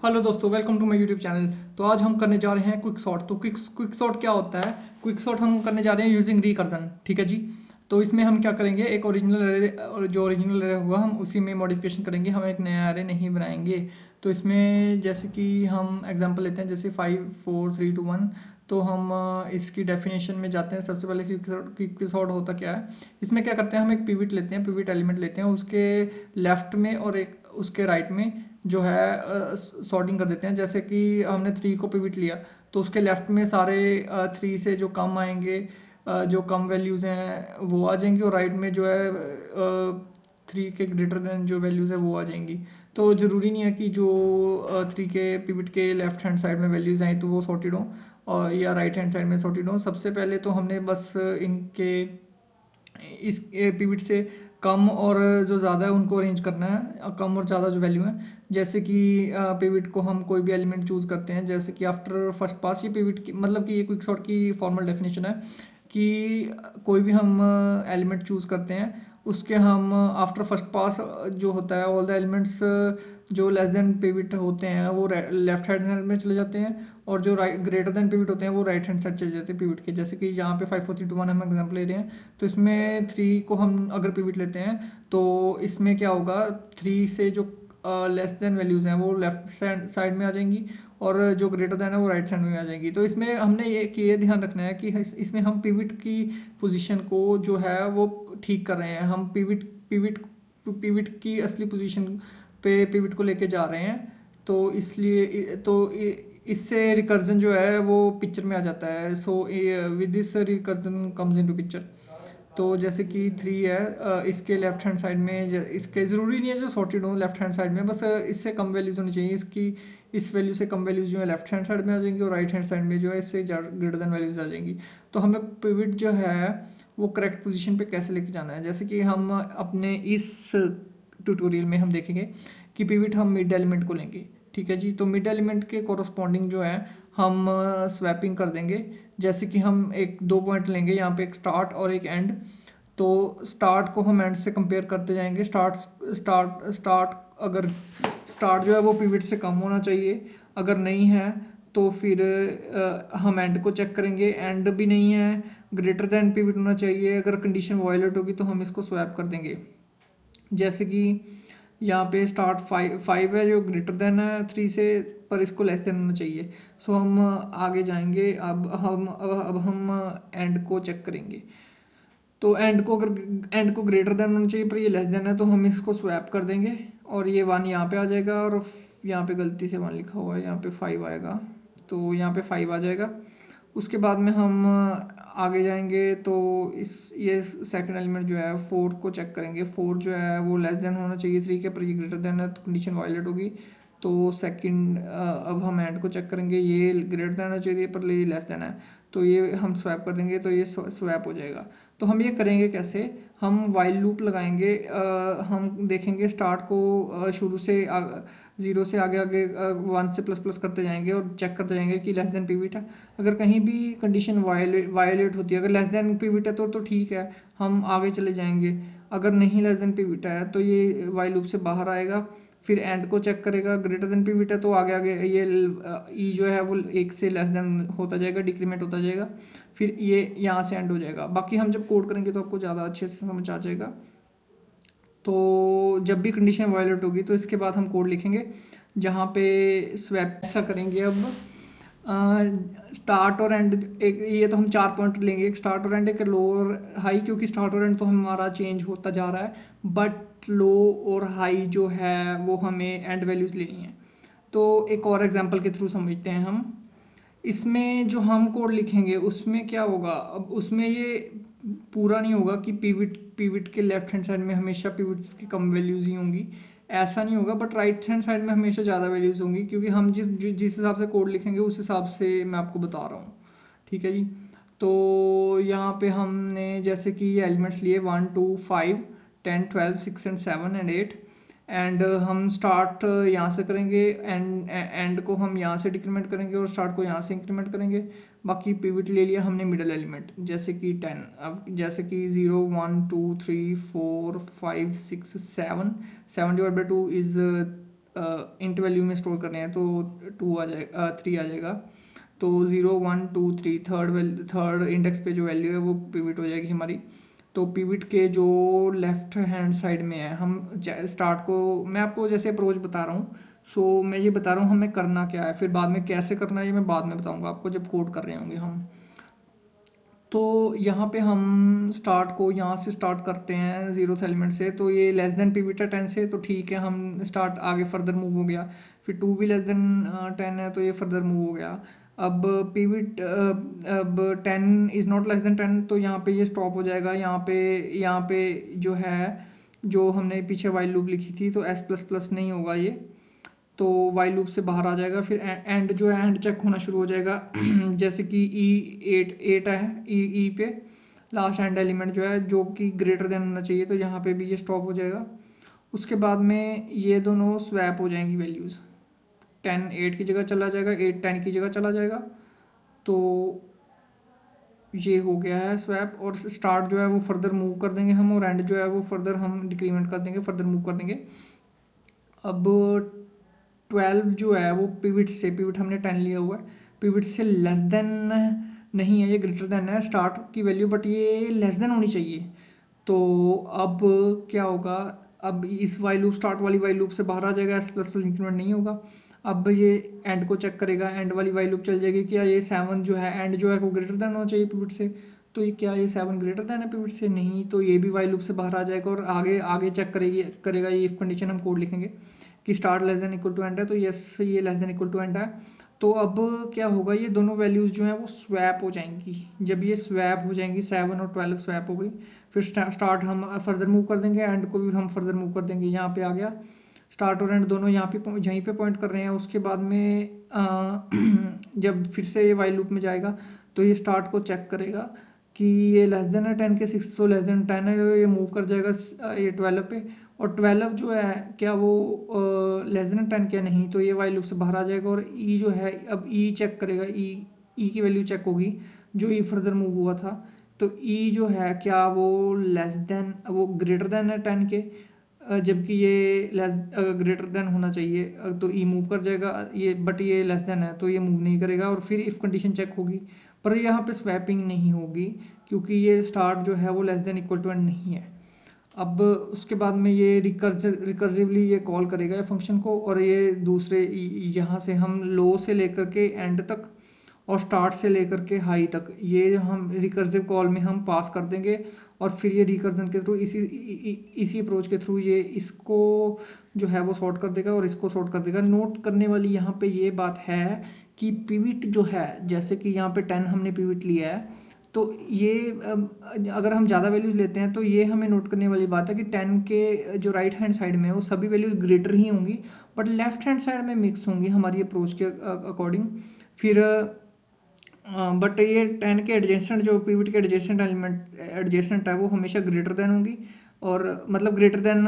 Hello दोस्तों, welcome to my YouTube channel. तो आज हम करने जा रहे हैं क्विक सॉर्ट। तो क्विक सॉर्ट क्या होता है? क्विक सॉर्ट हम करने जा रहे हैं यूजिंग रिकर्जन। ठीक है जी। तो इसमें हम क्या करेंगे, एक ओरिजिनल एरे और जो ओरिजिनल एरे होगा हम उसी में मॉडिफिकेशन करेंगे, हम एक नया एरे नहीं बनाएंगे। तो इसमें जैसे कि हम एग्जांपल लेते हैं, जैसे 5 4 3 2 1। तो हम इसकी डेफिनेशन में जाते हैं। सबसे पहले क्विक सॉर्ट होता क्या है? इसमें क्या करते हैं, हम एक पिवट लेते हैं, पिवट एलिमेंट लेते हैं, उसके लेफ्ट में और एक उसके राइट में जो है सॉर्टिंग कर देते हैं। जैसे कि हमने 3 को पिवट लिया, तो उसके लेफ्ट में सारे 3 से जो कम आएंगे, जो कम वैल्यूज़ हैं वो आ जाएंगी, और राइट में जो है 3 के ग्रेटर देन जो वैल्यूज़ है वो आ जाएंगी। तो ज़रूरी नहीं है कि जो 3 के पिवट के लेफ्ट हैंड साइड में वैल्यूज़ आएँ तो वो सॉर्टेड हों, और या राइट हैंड साइड में सॉर्टेड हों। सबसे पहले तो हमने बस इनके इस पिवट से कम और जो ज़्यादा है उनको अरेंज करना है, कम और ज़्यादा जो वैल्यू है। जैसे कि पिवट को हम कोई भी एलिमेंट चूज़ करते हैं, जैसे कि आफ्टर फर्स्ट पास, ये पिवट की मतलब कि ये क्विक सॉर्ट की फॉर्मल डेफिनेशन है कि कोई भी हम एलिमेंट चूज़ करते हैं, उसके हम आफ्टर फर्स्ट पास जो होता है, ऑल द एलिमेंट्स जो लेस देन पिवट होते हैं वो लेफ्ट हैंड साइड में चले जाते हैं, और जो राइट ग्रेटर देन पिवट होते हैं वो राइट हैंड साइड चले जाते हैं पिवट के। जैसे कि यहाँ पे 5 4 3 2 1 हम एग्जाम्पल ले रहे हैं। तो इसमें 3 को हम अगर पिवट लेते हैं, तो इसमें क्या होगा, 3 से जो लेस देन वैल्यूज़ हैं वो लेफ्ट साइड में आ जाएंगी, और जो ग्रेटर देन है वो राइट साइड में आ जाएंगी। तो इसमें हमने ये ध्यान रखना है कि इसमें हम पिवट की पोजीशन को जो है वो ठीक कर रहे हैं। हम पिवट पिवट की असली पोजीशन पे पिवट को लेके जा रहे हैं। तो इसलिए इससे रिकर्जन जो है वो पिक्चर में आ जाता है। So with this recursion comes into picture. तो जैसे कि 3 है, इसके लेफ्ट हैंड साइड में इसके ज़रूरी नहीं है जो सॉर्टेड हो लेफ्ट हैंड साइड में, बस इससे कम वैल्यूज़ होनी चाहिए। इसकी इस वैल्यू से कम वैल्यूज़ जो है लेफ्ट हैंड साइड में आ जाएंगी, और राइट हैंड साइड में जो है इससे ग्रेटर देन वैल्यूज़ आ जाएंगी। तो हमें पिवट जो है वो करेक्ट पोजीशन पे कैसे लेके जाना है, जैसे कि हम अपने इस ट्यूटोरियल में हम देखेंगे कि पिवट हम मिड एलिमेंट को लेंगे। ठीक है जी। तो मिड एलिमेंट के कोरस्पॉन्डिंग जो है हम स्वैपिंग कर देंगे। जैसे कि हम एक 2 पॉइंट लेंगे, यहाँ पे एक स्टार्ट और एक एंड। तो स्टार्ट को हम एंड से कंपेयर करते जाएंगे। स्टार्ट अगर स्टार्ट जो है वो पिवट से कम होना चाहिए, अगर नहीं है तो फिर हम एंड को चेक करेंगे, एंड भी नहीं है, ग्रेटर देन पिवट होना चाहिए। अगर कंडीशन वायलेट होगी तो हम इसको स्वैप कर देंगे। जैसे कि यहाँ पे स्टार्ट 5 है जो ग्रेटर देन है 3 से, पर इसको लेस देन होना चाहिए। सो हम आगे जाएंगे। अब हम एंड को चेक करेंगे। तो एंड को ग्रेटर देन होना चाहिए, पर ये लेस देन है, तो हम इसको स्वैप कर देंगे, और ये 1 यहाँ पे आ जाएगा, और यहाँ पे गलती से 1 लिखा हुआ है, यहाँ पे 5 आएगा। तो यहाँ पे 5 आ जाएगा। उसके बाद में हम आगे जाएंगे। तो इस ये सेकंड एलिमेंट जो है 4 को चेक करेंगे। 4 जो है वो लेस देन होना चाहिए 3 के, पर ये ग्रेटर देन है तो कंडीशन वायलेट होगी। तो सेकंड अब हम एंड को चेक करेंगे, ये ग्रेटर देन होना चाहिए पर ये लेस देन है, तो ये हम स्वैप कर देंगे, तो ये स्वैप हो जाएगा। तो हम ये करेंगे कैसे, हम वाइल लूप लगाएंगे। हम देखेंगे स्टार्ट को शुरू से 0 से आगे आगे 1 से प्लस प्लस करते जाएंगे, और चेक करते जाएंगे कि लेस देन पिवट है। अगर कहीं भी कंडीशन वायलेट होती है, अगर लेस देन पिवट है तो ठीक है, हम आगे चले जाएंगे। अगर नहीं लेस देन पिवट है तो ये वाइल लूप से बाहर आएगा। फिर एंड को चेक करेगा, ग्रेटर देन पिवट है तो आगे आगे ये ई जो है वो 1 से लेस देन होता जाएगा, डिक्रीमेंट होता जाएगा। फिर ये यहाँ से एंड हो जाएगा। बाकी हम जब कोड करेंगे तो आपको ज़्यादा अच्छे से समझ आ जाएगा। तो जब भी कंडीशन वायलेट होगी तो इसके बाद हम कोड लिखेंगे, जहाँ पे स्वैप ऐसा करेंगे। अब स्टार्ट और एंड, एक ये तो हम 4 पॉइंट लेंगे, एक स्टार्ट और एंड, एक लो और हाई, क्योंकि स्टार्ट और एंड तो हमारा चेंज होता जा रहा है, बट लो और हाई जो है वो हमें एंड वैल्यूज़ लेनी है। तो एक और एग्जांपल के थ्रू समझते हैं हम। इसमें जो हम कोड लिखेंगे उसमें क्या होगा, अब उसमें ये पूरा नहीं होगा कि पिवट के लेफ्ट हैंड साइड में हमेशा पिवट्स की कम वैल्यूज़ ही होंगी, ऐसा नहीं होगा। बट राइट हैंड साइड में हमेशा ज़्यादा वैल्यूज़ होंगी, क्योंकि हम जिस हिसाब से कोड लिखेंगे उस हिसाब से मैं आपको बता रहा हूँ। ठीक है जी। तो यहाँ पे हमने जैसे कि ये एलिमेंट्स लिए 1 2 5 10 12 6 एंड 7 एंड 8। एंड हम स्टार्ट यहाँ से करेंगे, एंड को हम यहाँ से डिक्रीमेंट करेंगे, और स्टार्ट को यहाँ से इंक्रीमेंट करेंगे। बाकी पिवट ले लिया हमने मिडल एलिमेंट, जैसे कि 10। अब जैसे कि 0 1 2 3 4 5 6 7 7 divide by 2 is int value में स्टोर करने हैं तो 2 आ जाएगा, 3 आ जाएगा। तो 0 1 2 3 थर्ड इंडेक्स पे जो वैल्यू है वो पिविट हो जाएगी हमारी। तो पिविट के जो लेफ्ट हैंड साइड में है, हम स्टार्ट को, मैं आपको जैसे अप्रोच बता रहा हूँ, सो मैं ये बता रहा हूँ हमें करना क्या है, फिर बाद में कैसे करना है ये मैं बाद में बताऊँगा आपको जब कोड कर रहे होंगे हम। तो यहाँ पे हम स्टार्ट को यहाँ से स्टार्ट करते हैं 0th एलिमेंट से, तो ये लेस देन पिविट है 10 से, तो ठीक है हम स्टार्ट आगे फर्दर मूव हो गया। फिर 2 भी लेस देन 10 है तो ये फर्दर मूव हो गया। अब पिविट अब 10 इज़ नॉट लेस देन 10, तो यहाँ पे ये स्टॉप हो जाएगा। यहाँ पे जो है, जो हमने पीछे वाइल लूप लिखी थी, तो एस प्लस प्लस नहीं होगा ये, तो वाइल लूप से बाहर आ जाएगा। फिर एंड जो है एंड चेक होना शुरू हो जाएगा जैसे कि ई 8 है, ई पे लास्ट एंड एलिमेंट जो है जो कि ग्रेटर देन होना चाहिए, तो यहाँ पे भी ये स्टॉप हो जाएगा। उसके बाद में ये दोनों स्वैप हो जाएंगी वैल्यूज़, 10 8 की जगह चला जाएगा, 8 10 की जगह चला जाएगा। तो ये हो गया है स्वैप। और स्टार्ट जो है वो फर्दर मूव कर देंगे हम, और एंड जो है वो फर्दर हम डिक्रीमेंट कर देंगे, फर्दर मूव कर देंगे। अब 12 जो है वो पिविट हमने 10 लिया हुआ है, पिविट से लेस देन नहीं है, ये ग्रेटर देन है स्टार्ट की वैल्यू, बट ये लेस देन होनी चाहिए। तो अब क्या होगा, अब इस वाइल लूप, स्टार्ट वाली वाइल लूप से बाहर आ जाएगा, एस प्लस प्लस इंक्रीमेंट नहीं होगा। अब ये एंड को चेक करेगा, एंड वाली वाइल लूप चल जाएगी, क्या ये 7 जो है एंड जो है वो ग्रेटर देन होना चाहिए पिविट से, तो ये क्या ये 7 ग्रेटर देन है पिविट से, नहीं, तो ये भी वाइल लूप से बाहर आ जाएगा। और आगे आगे चेक करेगा ये इफ कंडीशन हम कोड लिखेंगे कि start less than equal to end है, तो यस ये less than equal to end है। तो अब क्या होगा, ये दोनों वैल्यूज़ जो हैं वो स्वैप हो जाएंगी। जब ये स्वैप हो जाएंगी, 7 और 12 स्वैप हो गई, फिर स्टार्ट हम फर्दर मूव कर देंगे, एंड को भी हम फर्दर मूव कर देंगे। यहाँ पे आ गया स्टार्ट और एंड दोनों यहाँ पे यहीं पे पॉइंट कर रहे हैं। उसके बाद में जब फिर से ये वाइल लूप में जाएगा, तो ये स्टार्ट को चेक करेगा कि ये लेस देन है 10 के, 6 तो लेस देन 10 है, ये मूव कर जाएगा ये 12 पे। और 12 जो है क्या वो लेस देन 10 क्या, नहीं, तो ये वाइल लूप से बाहर आ जाएगा। और ई जो है, अब ई चेक करेगा, ई की वैल्यू चेक होगी जो ई फर्दर मूव हुआ था, तो ई जो है क्या वो लेस देन, वो ग्रेटर देन है 10 के, जबकि ये लेस ग्रेटर देन होना चाहिए, तो ई मूव कर जाएगा ये, बट ये लेस देन है तो ये मूव नहीं करेगा। और फिर इफ़ कंडीशन चेक होगी, पर यहाँ पे स्वैपिंग नहीं होगी क्योंकि ये स्टार्ट जो है वो less than equal to end नहीं है। अब उसके बाद में ये रिकर्सिवली ये कॉल करेगा ये फंक्शन को, और ये दूसरे यहाँ से हम लो से लेकर के एंड तक और स्टार्ट से लेकर के हाई तक ये हम रिकर्सिव कॉल में हम पास कर देंगे। और फिर ये रिकर्जन के थ्रू इसी अप्रोच के थ्रू ये इसको जो है वो सॉर्ट कर देगा और इसको सॉर्ट कर देगा। नोट करने वाली यहाँ पे ये बात है कि पिविट जो है, जैसे कि यहाँ पे 10 हमने पिविट लिया है, तो ये अगर हम ज़्यादा वैल्यूज़ लेते हैं तो ये हमें नोट करने वाली बात है कि 10 के जो राइट हैंड साइड में है वो सभी वैल्यूज ग्रेटर ही होंगी, बट लेफ्ट हैंड साइड में मिक्स होंगी हमारी अप्रोच के अकॉर्डिंग। फिर बट ये 10 के एडजेसेंट, जो पिवट के एडजेसेंट एलिमेंट एडजेसेंट है वो हमेशा ग्रेटर देन होंगी, और मतलब ग्रेटर देन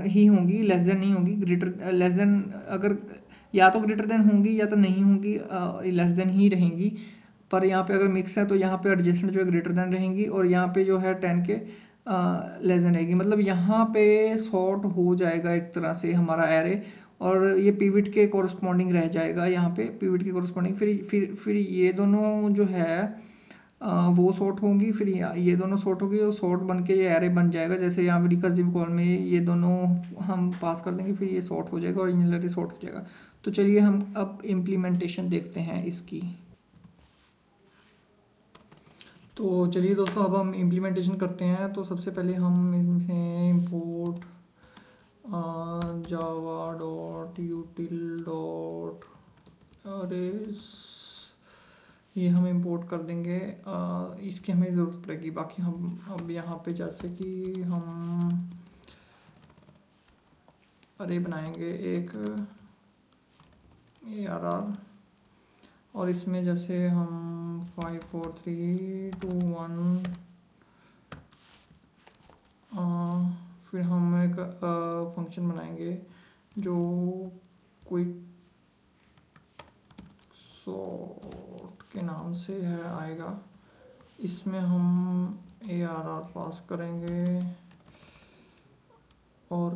ही होंगी, लेस देन नहीं होंगी। ग्रेटर लेस देन अगर या तो ग्रेटर देन होंगी या तो नहीं होंगी, लेस देन ही रहेंगी। पर यहाँ पे अगर मिक्स है तो यहाँ पे एडजेसेंट जो है ग्रेटर देन रहेंगी, और यहाँ पे जो है 10 के लेस देन रहेगी। मतलब यहाँ पे सॉर्ट हो जाएगा एक तरह से हमारा एरे, और ये पिवट के कॉरस्पॉन्डिंग रह जाएगा, यहाँ पे पिवट के कॉरस्पॉन्डिंग। फिर ये दोनों जो है वो सॉर्ट होंगी, फिर ये दोनों सॉर्ट होगी, और सॉर्ट बन के ये एरे बन जाएगा। जैसे यहाँ पे रिकर्सिव कॉल में ये दोनों हम पास कर देंगे, फिर ये सॉर्ट हो जाएगा और यूनिलरी सॉर्ट हो जाएगा। तो चलिए हम अब इम्प्लीमेंटेशन देखते हैं इसकी। तो चलिए दोस्तों अब हम इम्प्लीमेंटेशन करते हैं। तो सबसे पहले हम इसमें import Java dot यूटिल dot arrays ये हम इंपोर्ट कर देंगे। इसकी हमें ज़रूरत पड़ेगी। बाकी हम अब यहाँ पे जैसे कि हम अरे बनाएंगे एक ARR, और इसमें जैसे हम 5 4 3 2 1 फिर हम एक फंक्शन बनाएंगे जो क्विक सॉर्ट के नाम से है आएगा। इसमें हम ARR पास करेंगे, और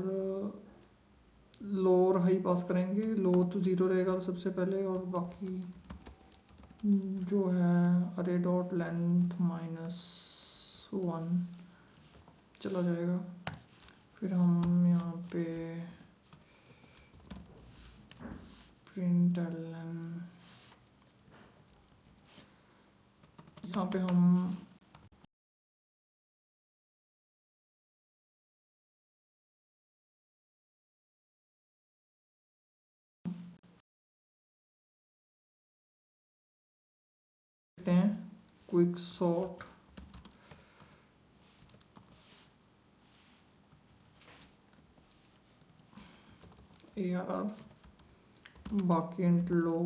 लो और हाई पास करेंगे। लो तो ज़ीरो रहेगा सबसे पहले, और बाकी जो है अरे डॉट लेंथ -1 चला जाएगा। फिर हम यहाँ पे प्रिंट यहाँ पे हम देखते हैं क्विक सॉर्ट ARR, बाकी int low,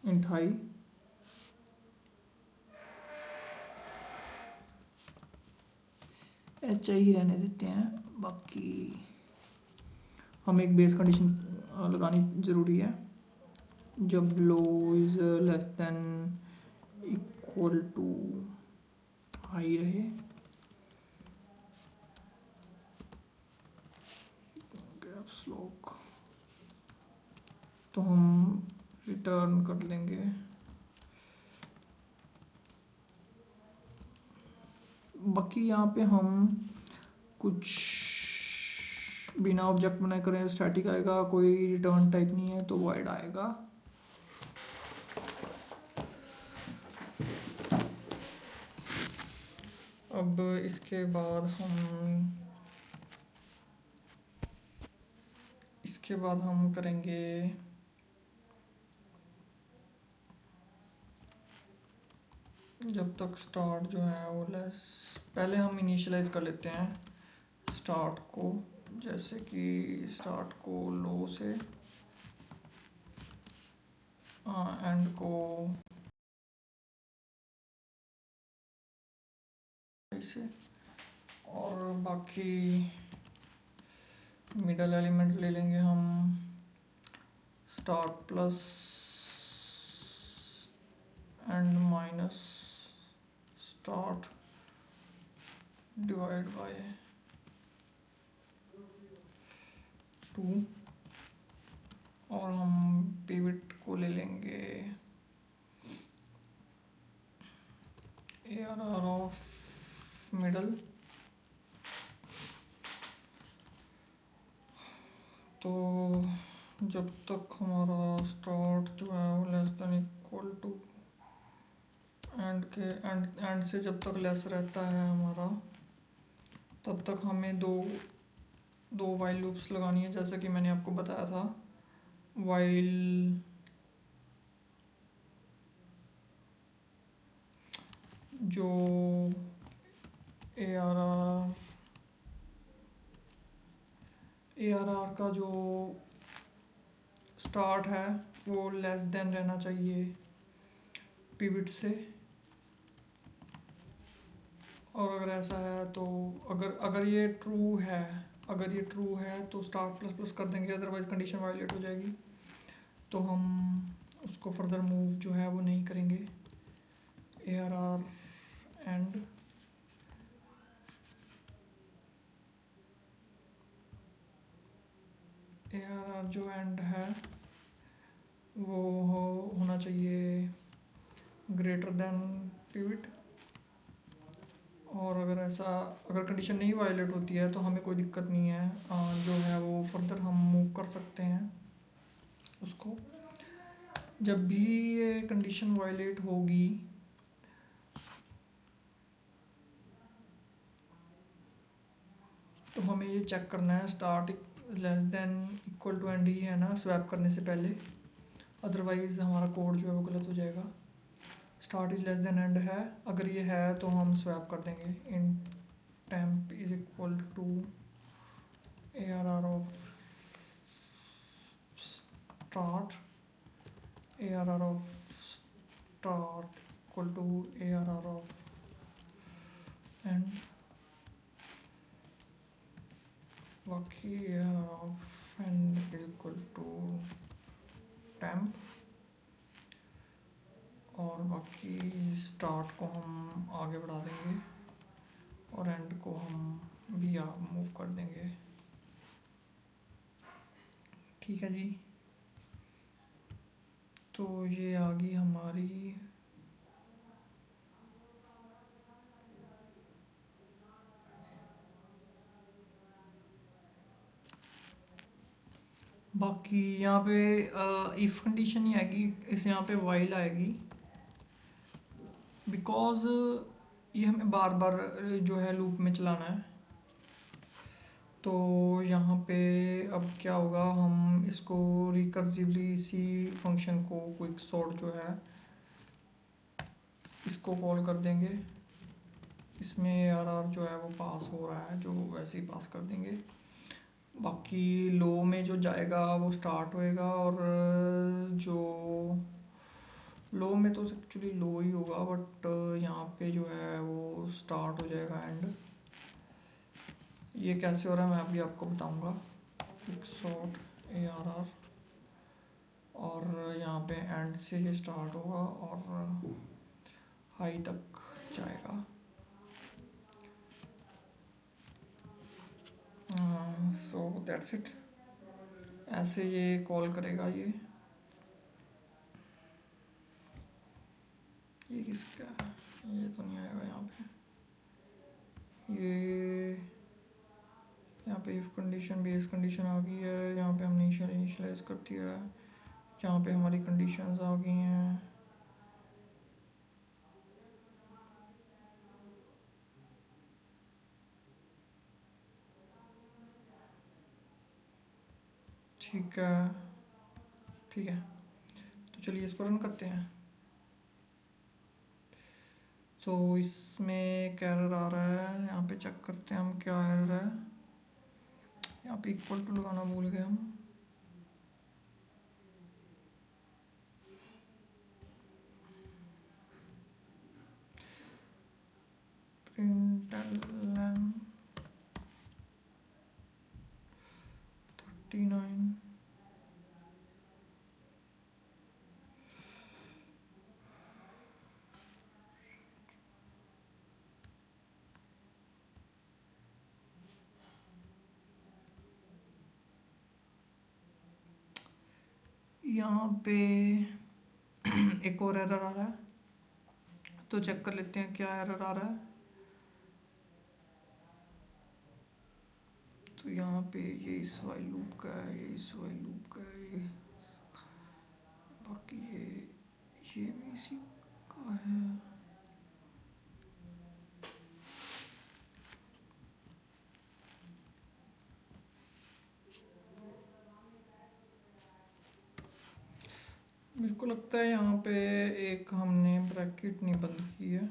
int high, H I रहने देते हैं। बाकी हमें एक बेस कंडीशन लगानी ज़रूरी है, जब low is less than equal to high रहे, कैप्स लॉक, तो हम रिटर्न कर लेंगे। बाकी यहाँ पे हम कुछ बिना ऑब्जेक्ट बनाए करें, स्टैटिक आएगा, कोई रिटर्न टाइप नहीं है तो वॉइड आएगा। अब इसके बाद हम करेंगे जब तक स्टार्ट जो है वो लेस, पहले हम इनिशियलाइज कर लेते हैं स्टार्ट को, जैसे कि स्टार्ट को लो से, एंड को ऐसे, और बाकी मिडल एलिमेंट ले लेंगे हम start plus and minus start divide by 2, और हम पिवट को ले लेंगे ARR ऑफ मिडल। तो जब तक हमारा स्टार्ट जो है वो less than equal to end से जब तक लेस रहता है हमारा, तब तक हमें दो वाइल लूप्स लगानी है, जैसा कि मैंने आपको बताया था। वाइल जो ARR का जो स्टार्ट है वो लेस देन रहना चाहिए पिवट से, और अगर ऐसा है तो अगर ये ट्रू है तो स्टार्ट प्लस प्लस कर देंगे, अदरवाइज कंडीशन वायलेट हो जाएगी, तो हम उसको फर्दर मूव जो है वो नहीं करेंगे। ARR एंड ARR जो एंड है वो होना चाहिए ग्रेटर देन पिवट, और अगर कंडीशन नहीं वायलेट होती है तो हमें कोई दिक्कत नहीं है, जो है वो फर्दर हम मूव कर सकते हैं उसको। जब भी ये कंडीशन वायलेट होगी तो हमें ये चेक करना है start less than equal to end ही है ना, स्वैप करने से पहले, अदरवाइज हमारा कोड जो है वो गलत हो जाएगा। Start is less than end है, अगर ये है तो हम स्वैप कर देंगे इन temp is equal to ARR of start, ARR of start equal to ARR of end, बाकी ARR of end is equal to temp, और और बाकी स्टार्ट को हम आगे बढ़ा देंगे और एंड को हम भी मूव कर देंगे। ठीक है जी, तो ये आ गई हमारी बाकी यहाँ पे इफ़ कंडीशन ही आएगी, इस यहाँ पे वाइल आएगी, बिकॉज ये हमें बार बार जो है लूप में चलाना है। तो यहाँ पे अब क्या होगा, हम इसको रिकर्सिवली इसी फंक्शन को क्विक सॉर्ट जो है इसको कॉल कर देंगे। इसमें आर जो है वो पास हो रहा है, जो वैसे ही पास कर देंगे। बाकी लो में जो जाएगा वो स्टार्ट होएगा, और जो लो में तो एक्चुअली लो ही होगा, बट यहाँ पे जो है वो स्टार्ट हो जाएगा एंड। ये कैसे हो रहा है मैं अभी आपको बताऊंगा। क्विक सॉर्ट ARR, और यहाँ पे एंड से ये स्टार्ट होगा और हाई तक जाएगा। सो दैट्स इट, ऐसे ये कॉल करेगा। ये किसका है, ये तो नहीं आएगा यहाँ पे। ये यहाँ पे इफ कंडीशन बेस कंडीशन आ गई है, यहाँ पे हमने इनिशियलाइज कर दिया है, यहाँ पे हमारी कंडीशंस आ गई हैं। ठीक है, ठीक है, तो चलिए इसको रन करते हैं। तो इसमें एक एरर आ रहा है, यहाँ पे चेक करते हैं हम क्या एरर है। यहाँ पे इक्वल टू लगाना भूल गए हम। प्रिंट 39 यहाँ पे एक और एरर आ रहा है, तो चेक कर लेते हैं क्या एरर आ रहा है। तो यहाँ पे ये इस वाइल लूप का है, ये इस वाइल लूप का है, ये बाकी ये भी इसी का है। मेरे को लगता है यहाँ पे एक हमने ब्रैकेट नहीं बंद की है।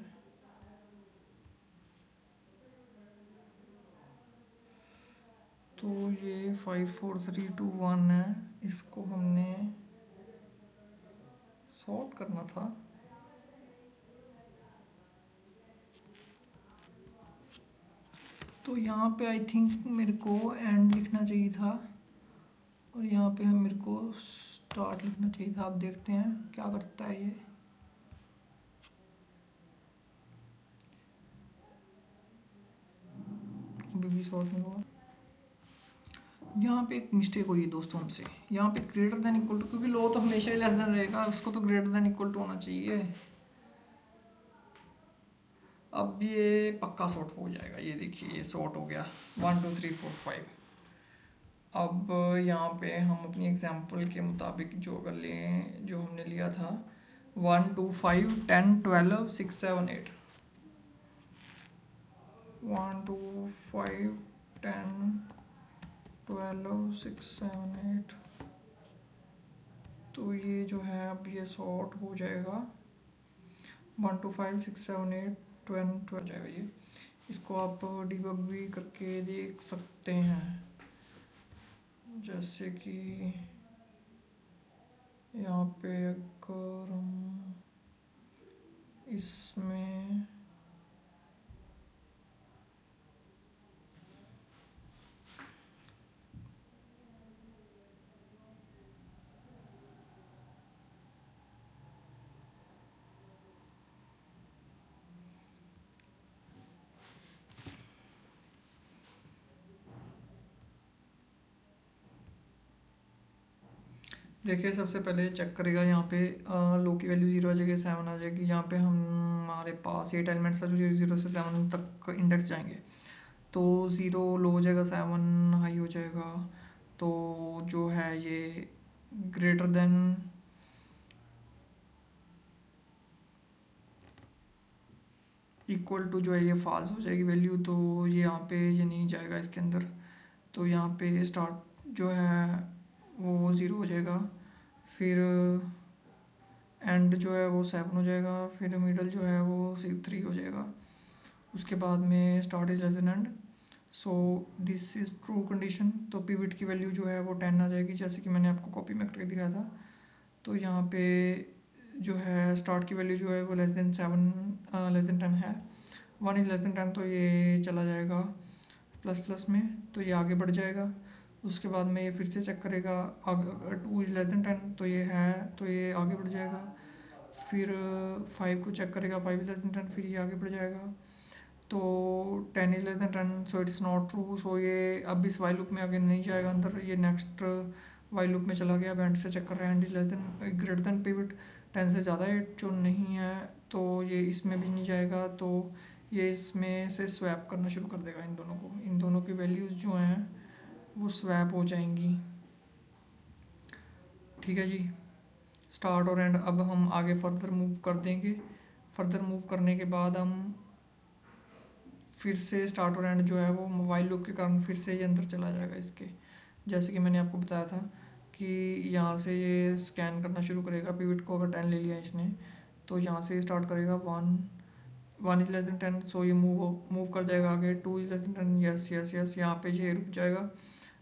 तो ये 5 4 3 2 1 है, इसको हमने सॉर्ट करना था। तो यहाँ पे आई थिंक मेरे को एंड लिखना चाहिए था, और यहाँ पे हम मेरे को स्टार्ट लिखना चाहिए था। अब देखते हैं क्या करता है ये। अभी भी सॉर्ट नहीं हुआ। यहाँ पे एक मिस्टेक हुई है दोस्तों हमसे, यहाँ पे ग्रेटर देन इक्वल टू, क्योंकि लो तो हमेशा ही लेस देन रहेगा, उसको तो ग्रेटर देन इक्वल टू होना चाहिए। अब ये पक्का सॉर्ट हो जाएगा, ये देखिए ये सॉर्ट हो गया 1 2 3 4 5। अब यहाँ पे हम अपनी एग्जांपल के मुताबिक जो अगर लें, जो हमने लिया था 1 2 5 10 12 6 7 8, 1 2 5 10 12 6 7 8। तो ये जो है अब ये सॉर्ट हो जाएगा 1 2 5 6 7 8 20 हो जाएगा ये। इसको आप डिबग भी करके देख सकते हैं, जैसे कि यहाँ पे अगर हम इसमें देखिए सबसे पहले चेक करेगा यहाँ पे लो की वैल्यू 0 आ जाएगी, 7 आ जाएगी। यहाँ पे हमारे पास 8 एलिमेंट्स है जो 0 से 7 तक इंडेक्स जाएंगे। तो 0 लो हो जाएगा, 7 हाई हो जाएगा। तो जो है ये ग्रेटर देन इक्वल टू जो है ये फॉल्स हो जाएगी वैल्यू। तो ये यहाँ पे ये नहीं जाएगा इसके अंदर। तो यहाँ पे स्टार्ट जो है वो 0 हो जाएगा, फिर एंड जो है वो 7 हो जाएगा, फिर मिडल जो है वो 3 हो जाएगा। उसके बाद में start is less than and. So this is true condition. तो पिवट की वैल्यू जो है वो 10 आ जाएगी, जैसे कि मैंने आपको कॉपी में करके दिखाया था। तो यहाँ पे जो है स्टार्ट की वैल्यू जो है वो लेस देन 7 लेस देन 10 है। 1 इज़ लेस देन 10 तो ये चला जाएगा प्लस प्लस में, तो ये आगे बढ़ जाएगा। उसके बाद में ये फिर से चेक करेगा, अगर 2 इज़ लेस देन 10 तो ये है, तो ये आगे बढ़ जाएगा। फिर 5 को चेक करेगा, 5 इज़ लेस देन 10, फिर ये आगे बढ़ जाएगा। तो 10 is less than 10 so it is not true. So ये अब इस वाई लूप में आगे नहीं जाएगा अंदर, ये नेक्स्ट वाई लूप में चला गया। अब एंड से चेक कर रहा है, and is less then greater than pivot 10 से ज़्यादा है, जो नहीं है तो ये इसमें भी नहीं जाएगा। तो ये इसमें से स्वैप करना शुरू कर देगा इन दोनों को। इन दोनों की वैल्यूज़ जो हैं वो स्वैप हो जाएंगी। ठीक है जी। स्टार्ट और एंड अब हम आगे फर्दर मूव कर देंगे। फर्दर मूव करने के बाद हम फिर से स्टार्ट और एंड जो है वो मोबाइल लूप के कारण फिर से ये अंदर चला जाएगा इसके। जैसे कि मैंने आपको बताया था कि यहाँ से ये स्कैन करना शुरू करेगा पिवट को। अगर 10 ले लिया इसने तो यहाँ से स्टार्ट करेगा 1 इज़ लेस देन 10, सो ये मूव कर जाएगा आगे। 2 is less than 10, yes yes yes, यहाँ पे ये रुक जाएगा।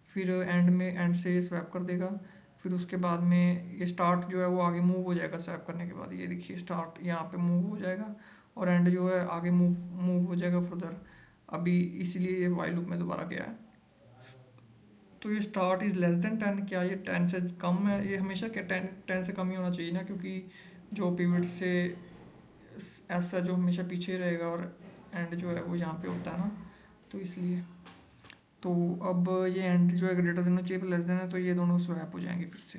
फिर एंड में एंड से ये स्वैप कर देगा। फिर उसके बाद में ये स्टार्ट जो है वो आगे मूव हो जाएगा स्वैप करने के बाद। ये देखिए स्टार्ट यहाँ पे मूव हो जाएगा और एंड जो है आगे मूव हो जाएगा फर्दर। अभी इसीलिए ये वाइल लूप में दोबारा गया है। तो ये स्टार्ट इज़ लेस देन 10, क्या ये 10 से कम है? ये हमेशा क्या 10 से कम ही होना चाहिए ना, क्योंकि जो पिवट से ऐसा जो हमेशा पीछे रहेगा और एंड जो है वो यहाँ पे होता है ना, तो इसलिए। तो अब ये एंड जो है ग्रेटर देन चाहिए लेस देन है, तो ये दोनों स्वैप हो जाएंगे फिर से,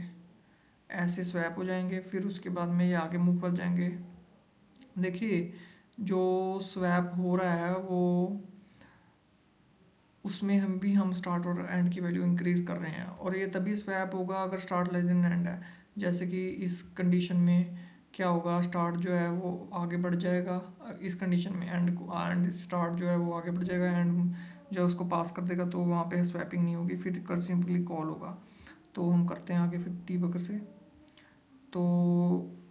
ऐसे स्वैप हो जाएंगे। फिर उसके बाद में ये आगे मूव कर जाएंगे। देखिए जो स्वैप हो रहा है वो उसमें हम स्टार्ट और एंड की वैल्यू इंक्रीज कर रहे हैं, और ये तभी स्वैप होगा अगर स्टार्ट लेस देन एंड है। जैसे कि इस कंडीशन में क्या होगा, स्टार्ट जो है वो आगे बढ़ जाएगा इस कंडीशन में, एंड स्टार्ट जो है वो आगे बढ़ जाएगा, एंड जो उसको पास कर देगा, तो वहाँ पे स्वैपिंग नहीं होगी, फिर कर सिंपली कॉल होगा। तो हम करते हैं आगे फिर डीबगर से। तो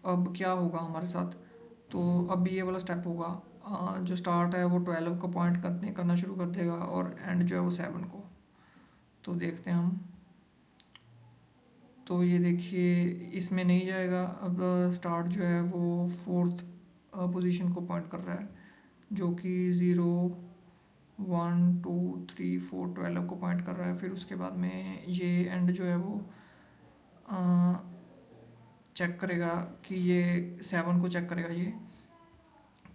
अब क्या होगा हमारे साथ, तो अब ये वाला स्टेप होगा। जो स्टार्ट है वो 12 को पॉइंट करना शुरू कर देगा और एंड जो है वो 7 को। तो देखते हैं हम। तो ये देखिए इसमें नहीं जाएगा। अब स्टार्ट जो है वो 4th पोजीशन को पॉइंट कर रहा है, जो कि 0 1 2 3 4 12 को पॉइंट कर रहा है। फिर उसके बाद में ये एंड जो है वो चेक करेगा कि ये 7 को चेक करेगा ये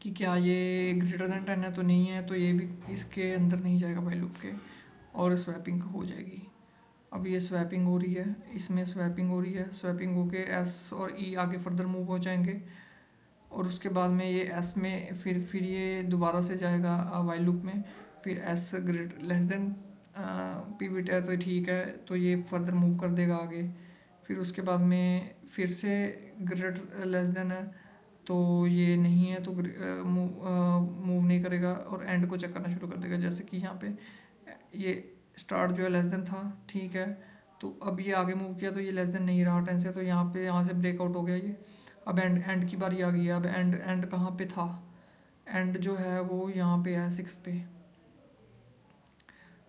कि क्या ये ग्रेटर देन 10 है, तो नहीं है, तो ये भी इसके अंदर नहीं जाएगा वाइल लूप के, और स्वैपिंग हो जाएगी। अब ये स्वैपिंग हो रही है, इसमें स्वैपिंग हो रही है, स्वैपिंग होके एस और ई आगे फर्दर मूव हो जाएंगे, और उसके बाद में ये एस में फिर ये दोबारा से जाएगा वाइल लूप में। फिर S great less than pivot है तो ठीक है, तो ये फर्दर मूव कर देगा आगे। फिर उसके बाद में फिर से ग्रेटर लेस देन है, तो ये नहीं है, तो मूव नहीं करेगा और एंड को चेक करना शुरू कर देगा। जैसे कि यहाँ पे ये स्टार्ट जो है लेस देन था, ठीक है, तो अब ये आगे मूव किया तो ये लेस देन नहीं रहा 10 से, तो यहाँ से ब्रेकआउट हो गया ये। अब एंड की बारी आ गई है। अब एंड कहाँ पे था, एंड जो है वो यहाँ पे है 6 पे,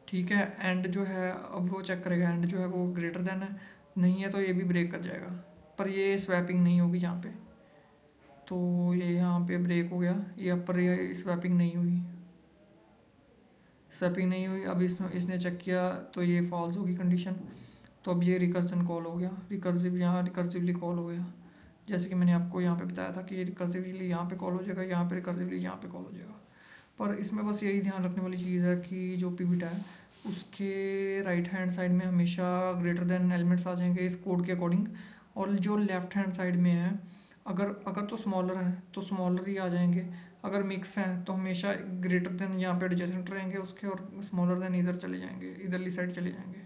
ठीक है। एंड जो है अब वो चेक करेगा, एंड जो है वो ग्रेटर देन है, नहीं है तो ये भी ब्रेक कर जाएगा, पर ये स्वैपिंग नहीं होगी यहाँ पे। तो ये यहाँ पे ब्रेक हो गया, ये अपर ये स्वैपिंग नहीं हुई, स्वैपिंग नहीं हुई। अब इसने चेक किया तो ये फॉल्स होगी कंडीशन। तो अब ये रिकर्जन कॉल हो गया, रिकर्सिव यहाँ रिकर्सिवली कॉल हो गया। जैसे कि मैंने आपको यहाँ पे बताया था कि ये रिकर्सिवली यहाँ पे कॉल हो जाएगा, यहाँ पे रिकर्सिवली यहाँ पे कॉल हो जाएगा। पर इसमें बस यही ध्यान रखने वाली चीज़ है कि जो पिवट है उसके राइट हैंड साइड में हमेशा ग्रेटर देन एलिमेंट्स आ जाएंगे इस कोड के अकॉर्डिंग, और जो लेफ्ट हैंड साइड में है, अगर अगर तो स्मॉलर है तो स्मॉलर ही आ जाएंगे, अगर मिक्स हैं तो हमेशा ग्रेटर देन यहाँ पे एडजेसेंट रहेंगे उसके, और स्मॉलर देन इधर चले जाएंगे, इधरली साइड चले जाएंगे।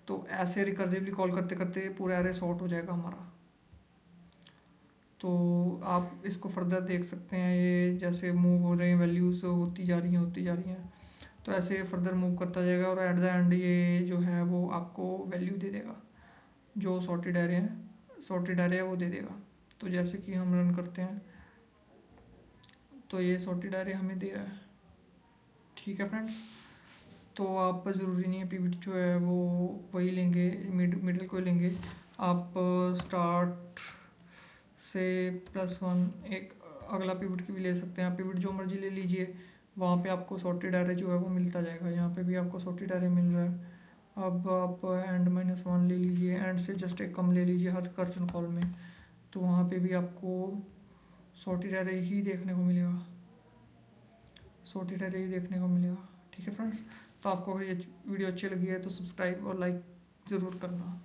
तो ऐसे रिकर्सिवली कॉल करते करते पूरा एरे सॉर्ट हो जाएगा हमारा। तो आप इसको फर्दर देख सकते हैं, ये जैसे मूव हो रहे हैं, वैल्यूज़ होती जा रही हैं होती जा रही हैं, तो ऐसे फर्दर मूव करता जाएगा और एट द एंड ये जो है वो आपको वैल्यू दे देगा, जो सॉर्टेड एरे है वो दे देगा। तो जैसे कि हम रन करते हैं तो ये सॉर्टेड एरे हमें दे रहा है। ठीक है फ्रेंड्स, तो आप ज़रूरी नहीं है पिवट जो है वो वही लेंगे, मिडिल को लेंगे आप। स्टार्ट से +1 एक अगला पिवट की भी ले सकते हैं आप, पिवट जो मर्जी ले लीजिए, वहाँ पे आपको सॉर्टेड एरे जो है वो मिलता जाएगा। यहाँ पे भी आपको सॉर्टेड एरे मिल रहा है। अब आप एंड -1 ले लीजिए, एंड से जस्ट एक कम ले लीजिए हर कर्सन कॉल में, तो वहाँ पे भी आपको सॉर्टेड एरे ही देखने को मिलेगा, सॉर्टेड एरे ही देखने को मिलेगा। ठीक है फ्रेंड्स, तो आपको अगर ये वीडियो अच्छी लगी है तो सब्सक्राइब और लाइक ज़रूर करना।